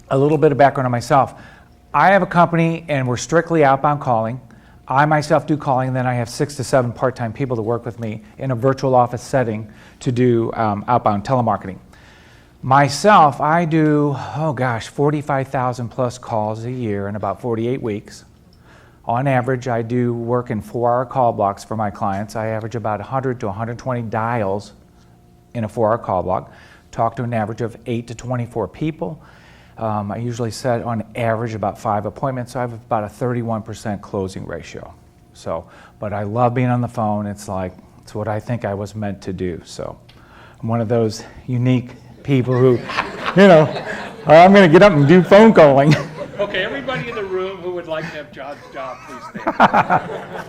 A little bit of background on myself. I have a company and we're strictly outbound calling. I myself do calling, and then I have 6 to 7 part-time people to work with me in a virtual office setting to do outbound telemarketing. Myself, I do, 45,000 plus calls a year in about 48 weeks. On average, I do work in 4-hour call blocks for my clients. I average about 100 to 120 dials in a 4-hour call block. Talk to an average of 8 to 24 people. I usually set on average about 5 appointments, so I have about a 31% closing ratio. But I love being on the phone. It's what I think I was meant to do. So I'm one of those unique people who, I'm going to get up and do phone calling. Okay, everybody in the room who would like to have John's job, please stand.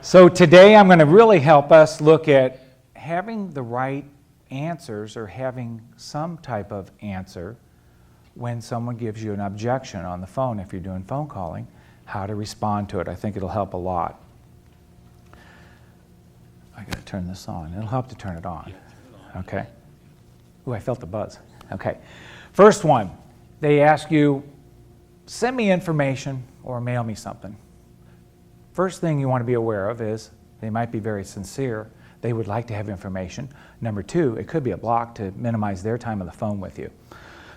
So today I'm going to really help us look at having the right answers or having some type of answer when someone gives you an objection on the phone, if you're doing phone calling, how to respond to it. I think it'll help a lot. I got to turn this on. It'll help to turn it on. Okay. Ooh, I felt the buzz. Okay. First one, they ask you, send me information or mail me something. First thing you want to be aware of is they might be very sincere. They would like to have information. Number 2, it could be a block to minimize their time on the phone with you.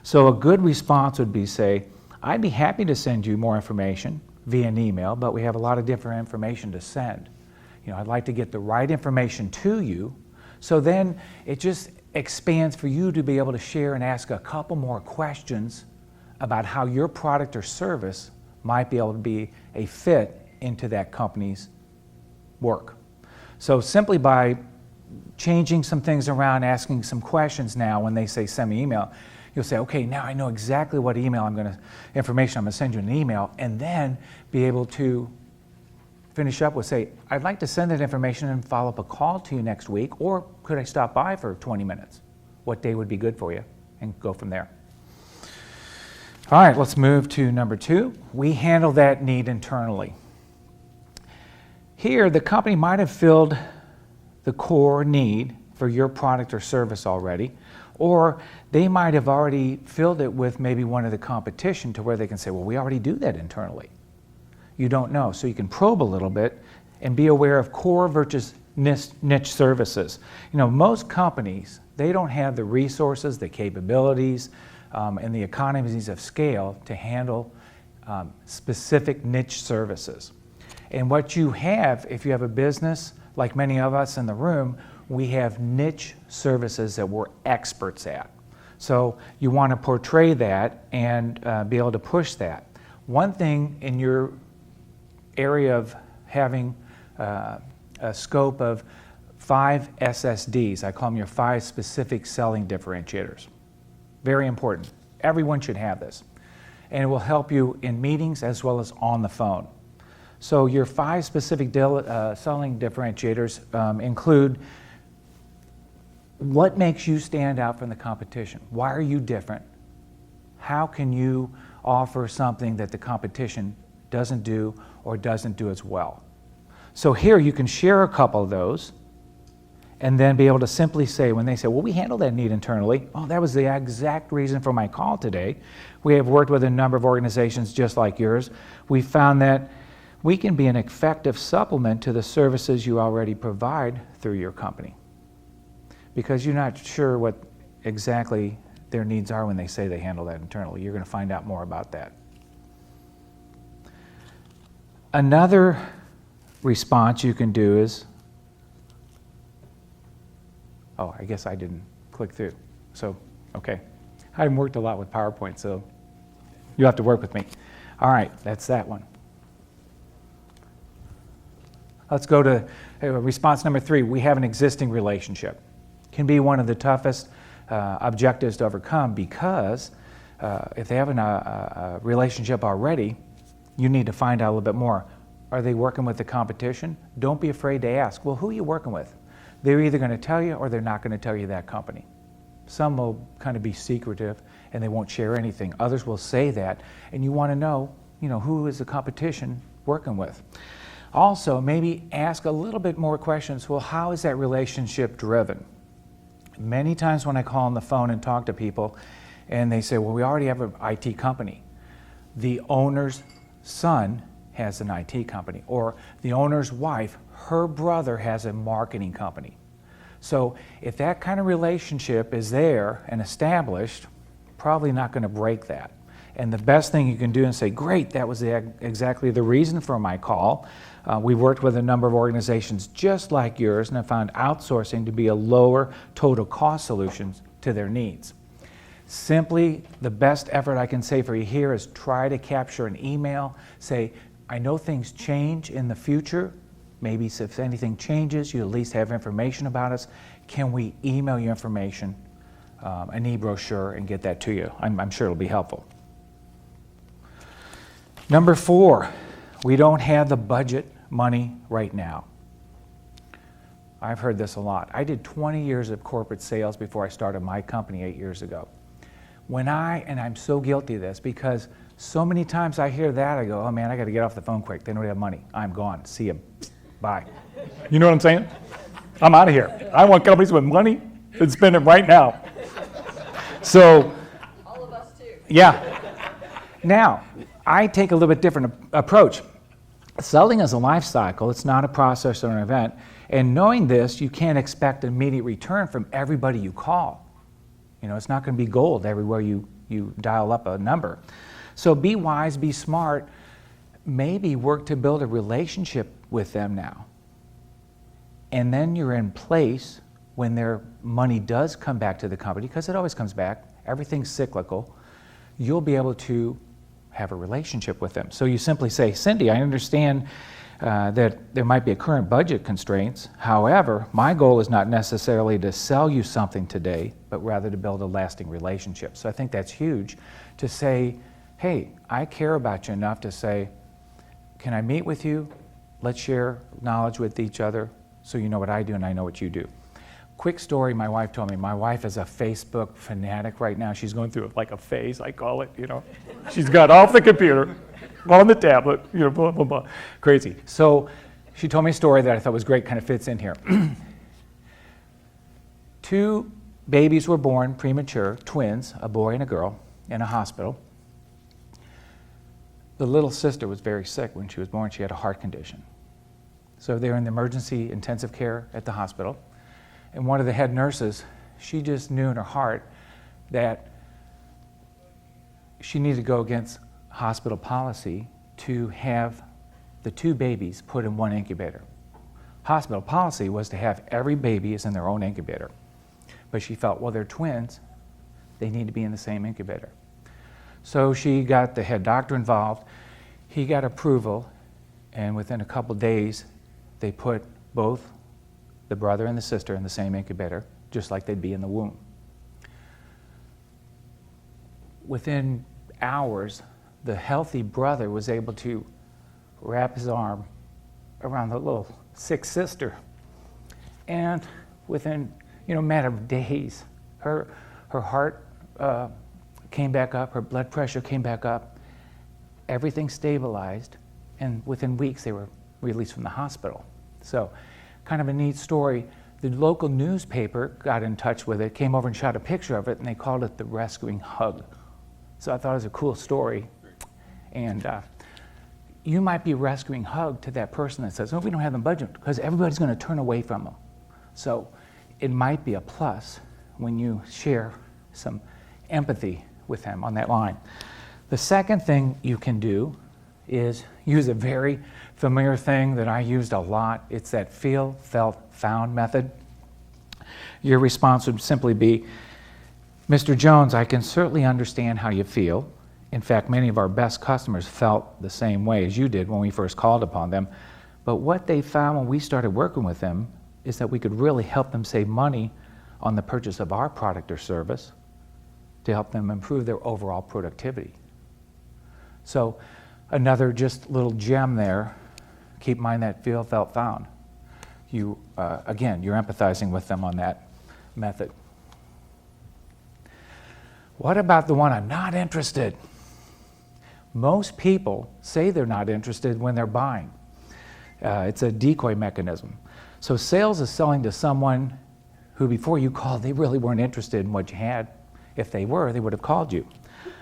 So a good response would be, say, I'd be happy to send you more information via an email, but we have a lot of different information to send. I'd like to get the right information to you, so then it just expands for you to be able to share and ask a couple more questions about how your product or service might be able to be a fit into that company's work. So simply by changing some things around, asking some questions now when they say send me email, you'll say, okay, now I know exactly what information I'm going to send you in an email, and then be able to finish up with, say, I'd like to send that information and follow up a call to you next week, or could I stop by for 20 minutes? What day would be good for you? And go from there. All right, let's move to number 2. We handle that need internally. Here, the company might have filled the core need for your product or service already, or they might have already filled it with maybe one of the competition to where they can say, well, we already do that internally. You don't know. So you can probe a little bit and be aware of core versus niche services. Most companies, they don't have the resources, the capabilities, and the economies of scale to handle specific niche services. And what you have, if you have a business, like many of us in the room, we have niche services that we're experts at. So you want to portray that and be able to push that. One thing in your area of having a scope of 5 SSDs, I call them your 5 specific selling differentiators. Very important. Everyone should have this. And it will help you in meetings as well as on the phone. So your 5 specific selling differentiators include what makes you stand out from the competition? Why are you different? How can you offer something that the competition doesn't do or doesn't do as well? So here you can share a couple of those and then be able to simply say, when they say, well, we handle that need internally, oh, that was the exact reason for my call today. We have worked with a number of organizations just like yours. We found that we can be an effective supplement to the services you already provide through your company, because you're not sure what exactly their needs are when they say they handle that internally. You're going to find out more about that. Another response you can do is, oh, I guess I didn't click through. So, okay. I haven't worked a lot with PowerPoint, so you'll have to work with me. All right, that's that one. Let's go to response number 3. We have an existing relationship. Can be one of the toughest objectives to overcome, because if they have a relationship already, you need to find out a little bit more. Are they working with the competition? Don't be afraid to ask, well, who are you working with? They're either going to tell you or they're not going to tell you that company. Some will kind of be secretive and they won't share anything. Others will say that, and you want to know, who is the competition working with? Also, maybe ask a little bit more questions. Well, how is that relationship driven? Many times when I call on the phone and talk to people, and they say, well, we already have an IT company. The owner's son has an IT company, or the owner's wife, her brother has a marketing company. So if that kind of relationship is there and established, probably not going to break that. And the best thing you can do is say, great, that was exactly the reason for my call. We worked with a number of organizations just like yours and have found outsourcing to be a lower total cost solution to their needs. Simply, the best effort I can say for you here is try to capture an email. Say, I know things change in the future. Maybe if anything changes, you at least have information about us. Can we email you information, an e-brochure, and get that to you? I'm sure it'll be helpful. Number 4, we don't have the budget money right now. I've heard this a lot. I did 20 years of corporate sales before I started my company 8 years ago. And I'm so guilty of this because so many times I hear that, I go, oh man, I got to get off the phone quick. They don't have money. I'm gone. See you. Bye. You know what I'm saying? I'm out of here. I want companies with money and spend it right now. So, all of us too. Yeah. Now, I take a little bit different approach. Selling is a life cycle. It's not a process or an event. And knowing this, you can't expect immediate return from everybody you call. You know, it's not going to be gold everywhere you dial up a number. So be wise, be smart, maybe work to build a relationship with them now. And then you're in place when their money does come back to the company, because it always comes back, everything's cyclical, you'll be able to have a relationship with them. So you simply say, Cindy, I understand that there might be a current budget constraints. However, my goal is not necessarily to sell you something today, but rather to build a lasting relationship. So I think that's huge to say, hey, I care about you enough to say, can I meet with you? Let's share knowledge with each other so you know what I do and I know what you do. Quick story my wife told me. My wife is a Facebook fanatic right now. She's going through like a phase, I call it, you know. She's got off the computer, on the tablet, you know, blah, blah, blah. Crazy. So she told me a story that I thought was great, kind of fits in here. 2 babies were born premature, twins, a boy and a girl, in a hospital. The little sister was very sick when she was born. She had a heart condition. So they were in the emergency intensive care at the hospital. And one of the head nurses, she just knew in her heart that she needed to go against hospital policy to have the 2 babies put in one incubator. Hospital policy was to have every baby is in their own incubator. But she felt, well, they're twins, they need to be in the same incubator. So she got the head doctor involved, he got approval, and within a couple days, they put both the brother and the sister in the same incubator, just like they'd be in the womb. Within hours, the healthy brother was able to wrap his arm around the little sick sister. And within, a matter of days, her heart came back up, her blood pressure came back up, everything stabilized, and within weeks they were released from the hospital. So, kind of a neat story. The local newspaper got in touch with it, came over and shot a picture of it, and they called it the rescuing hug. So I thought it was a cool story. And you might be rescuing hug to that person that says, oh, we don't have the budget, because everybody's going to turn away from them. So it might be a plus when you share some empathy with them on that line. The second thing you can do is use a very familiar thing that I used a lot. It's that feel, felt, found method. Your response would simply be, Mr. Jones, I can certainly understand how you feel. In fact, many of our best customers felt the same way as you did when we first called upon them. But what they found when we started working with them is that we could really help them save money on the purchase of our product or service to help them improve their overall productivity. So another just little gem there, keep in mind that feel, felt, found. You, again, you're empathizing with them on that method. What about the one, I'm not interested? Most people say they're not interested when they're buying. It's a decoy mechanism. So sales is selling to someone who before you called, they really weren't interested in what you had. If they were, they would have called you.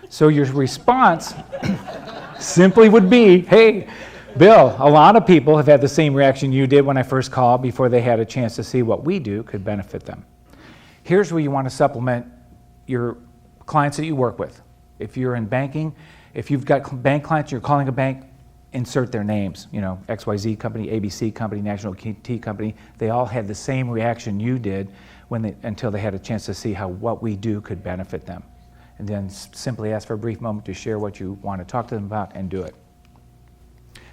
So your response simply would be, hey, Bill, a lot of people have had the same reaction you did when I first called before they had a chance to see what we do could benefit them. Here's where you want to supplement your clients that you work with. If you're in banking, if you've got bank clients, you're calling a bank, insert their names. You know, XYZ company, ABC company, National T company. They all had the same reaction you did until they had a chance to see how what we do could benefit them. And then simply ask for a brief moment to share what you want to talk to them about and do it.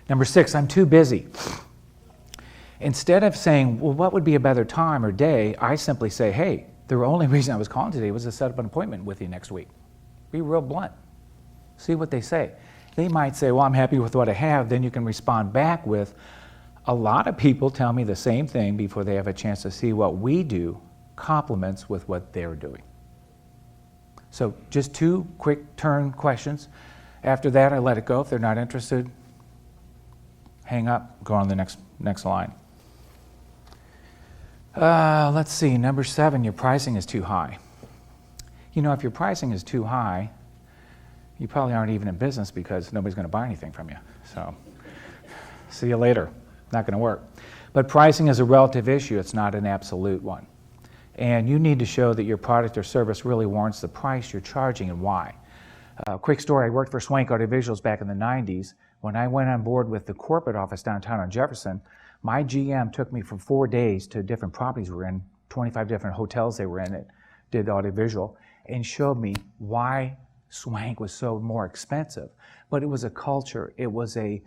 Number 6, I'm too busy. Instead of saying, well, what would be a better time or day, I simply say, hey, the only reason I was calling today was to set up an appointment with you next week. Be real blunt. See what they say. They might say, well, I'm happy with what I have. Then you can respond back with, a lot of people tell me the same thing before they have a chance to see what we do complements with what they're doing. So just 2 quick turn questions. After that, I let it go. If they're not interested, hang up, go on to the next line. Let's see, number 7, your pricing is too high. You know, if your pricing is too high, you probably aren't even in business because nobody's going to buy anything from you. So see you later. Not going to work. But pricing is a relative issue. It's not an absolute one. And you need to show that your product or service really warrants the price you're charging and why. Quick story, I worked for Swank Audiovisuals back in the 90s. When I went on board with the corporate office downtown on Jefferson, my GM took me for 4 days to different properties we were in, 25 different hotels they were in that did audiovisual, and showed me why Swank was so more expensive. But it was a culture, it was a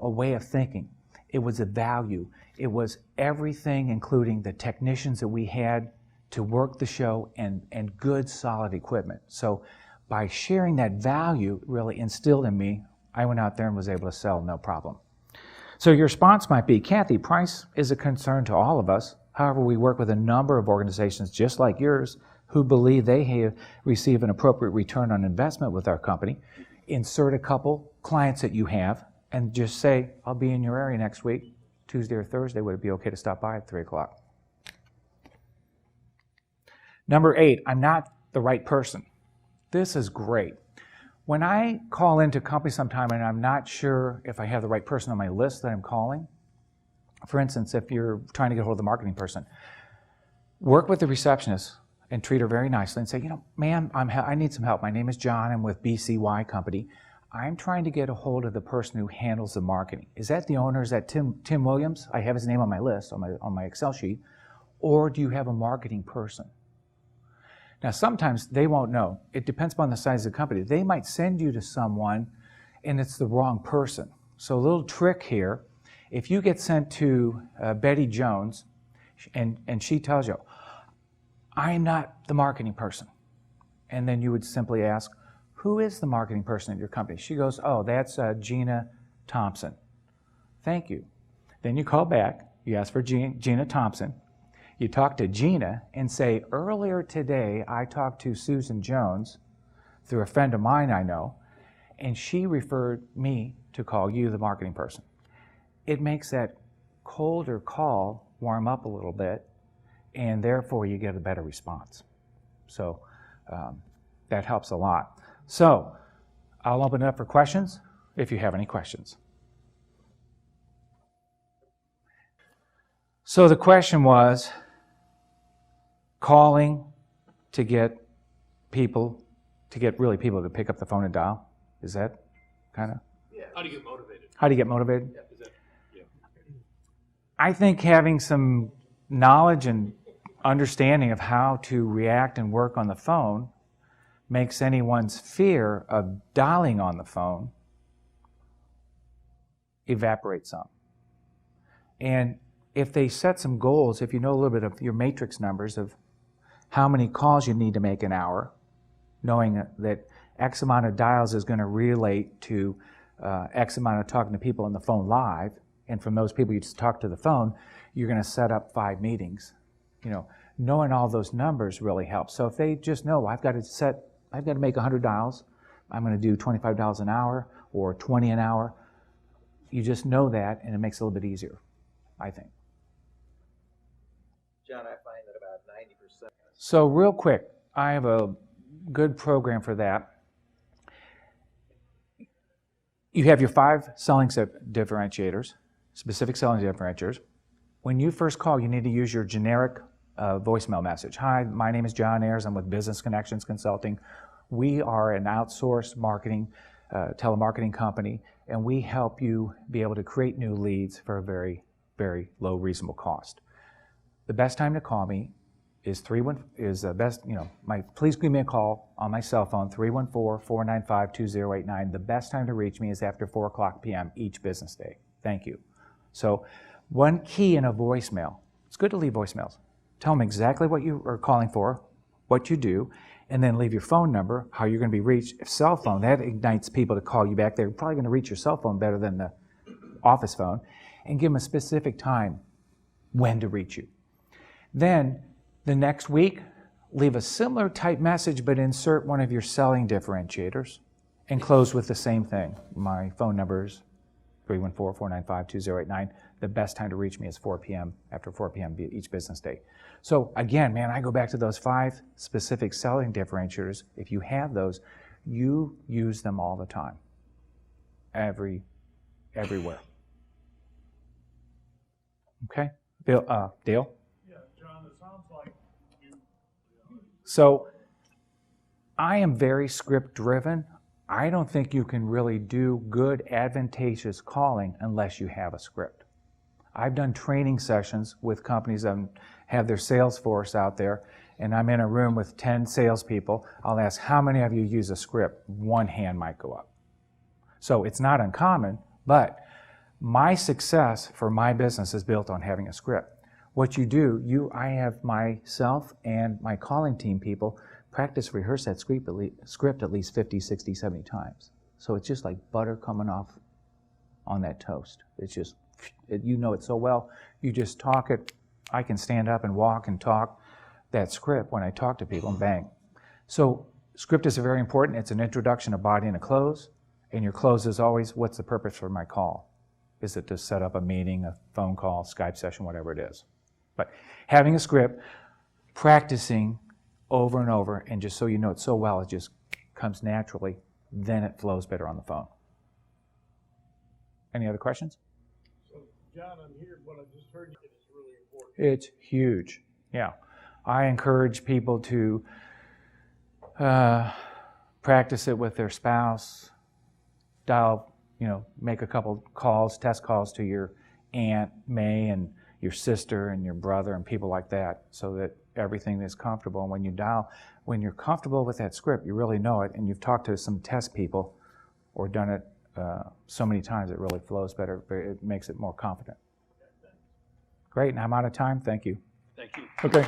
way of thinking, it was a value, it was everything, including the technicians that we had to work the show and good, solid equipment. So by sharing that value really instilled in me, I went out there and was able to sell no problem. So your response might be, Kathy, price is a concern to all of us. However, we work with a number of organizations just like yours who believe they receive an appropriate return on investment with our company. Insert a couple clients that you have and just say, I'll be in your area next week, Tuesday or Thursday. Would it be okay to stop by at 3 o'clock? Number 8, I'm not the right person. This is great. When I call into companies sometime and I'm not sure if I have the right person on my list that I'm calling, for instance, if you're trying to get hold of the marketing person, work with the receptionist and treat her very nicely and say, you know, ma'am, I need some help. My name is John. I'm with BCY Company. I'm trying to get a hold of the person who handles the marketing. Is that the owner? Is that Tim Williams? I have his name on my list, on my Excel sheet. Or do you have a marketing person? Now, sometimes they won't know. It depends upon the size of the company. They might send you to someone and it's the wrong person. So a little trick here, if you get sent to Betty Jones and she tells you, I'm not the marketing person. And then you would simply ask, who is the marketing person at your company? She goes, oh, that's Gina Thompson. Thank you. Then you call back, you ask for Gina Thompson. You talk to Gina and say, earlier today I talked to Susan Jones through a friend of mine I know, and she referred me to call you the marketing person. It makes that colder call warm up a little bit, and therefore you get a better response. So that helps a lot. So I'll open it up for questions if you have any questions. So the question was, calling to get people to pick up the phone and dial. Is that kind of? Yeah. How do you get motivated? How do you get motivated? Yeah. Is that, yeah. I think having some knowledge and understanding of how to react and work on the phone makes anyone's fear of dialing on the phone evaporate some. And if they set some goals, if you know a little bit of your matrix numbers of how many calls you need to make an hour, knowing that X amount of dials is going to relate to X amount of talking to people on the phone live, and from those people you just talk to the phone, you're going to set up 5 meetings. You know, knowing all those numbers really helps. So if they just know, I've got to make 100 dials, I'm going to do $25 an hour or 20 an hour, you just know that, and it makes it a little bit easier, I think. John, I find that about 90%. So real quick, I have a good program for that. You have your 5 selling differentiators, specific selling differentiators. When you first call, you need to use your generic voicemail message. Hi, my name is John Ayres. I'm with Business Connections Consulting. We are an outsourced marketing, telemarketing company, and we help you be able to create new leads for a very, very low, reasonable cost. The best time to call me is please give me a call on my cell phone, 314-495-2089. The best time to reach me is after 4:00 p.m. each business day. Thank you. So one key in a voicemail, it's good to leave voicemails. Tell them exactly what you are calling for, what you do, and then leave your phone number, how you're going to be reached. If cell phone, that ignites people to call you back. They're probably going to reach your cell phone better than the office phone, and give them a specific time when to reach you. Then the next week, leave a similar type message, but insert one of your selling differentiators and close with the same thing. My phone number is 314-495-2089. The best time to reach me is 4 p.m. after 4 p.m. each business day. So again, man, I go back to those 5 specific selling differentiators. If you have those, you use them all the time, everywhere. Okay, Dale? Yeah, John, it sounds like you. So I am very script driven. I don't think you can really do good, advantageous calling unless you have a script. I've done training sessions with companies that have their sales force out there, and I'm in a room with 10 salespeople. I'll ask, how many of you use a script? One hand might go up. So it's not uncommon, but my success for my business is built on having a script. What you do, I have myself and my calling team people practice, rehearse that script at least 50, 60, 70 times. So it's just like butter coming off on that toast. It's just, you know it so well, you just talk it. I can stand up and walk and talk that script when I talk to people, and bang. So script is very important. It's an introduction, a body, and a close. And your close is always, what's the purpose for my call? Is it to set up a meeting, a phone call, Skype session, whatever it is? But having a script, practicing over and over, and just so you know it so well, it just comes naturally, then it flows better on the phone. Any other questions? So, John, I'm here. What I just heard you is really important. It's huge. Yeah. I encourage people to practice it with their spouse, dial, make a couple calls, test calls to your Aunt May and your sister and your brother and people like that, so that everything is comfortable. And when you dial, when you're comfortable with that script, you really know it, and you've talked to some test people or done it so many times, it really flows better. It makes it more confident. Great, and I'm out of time. Thank you. Thank you. Okay.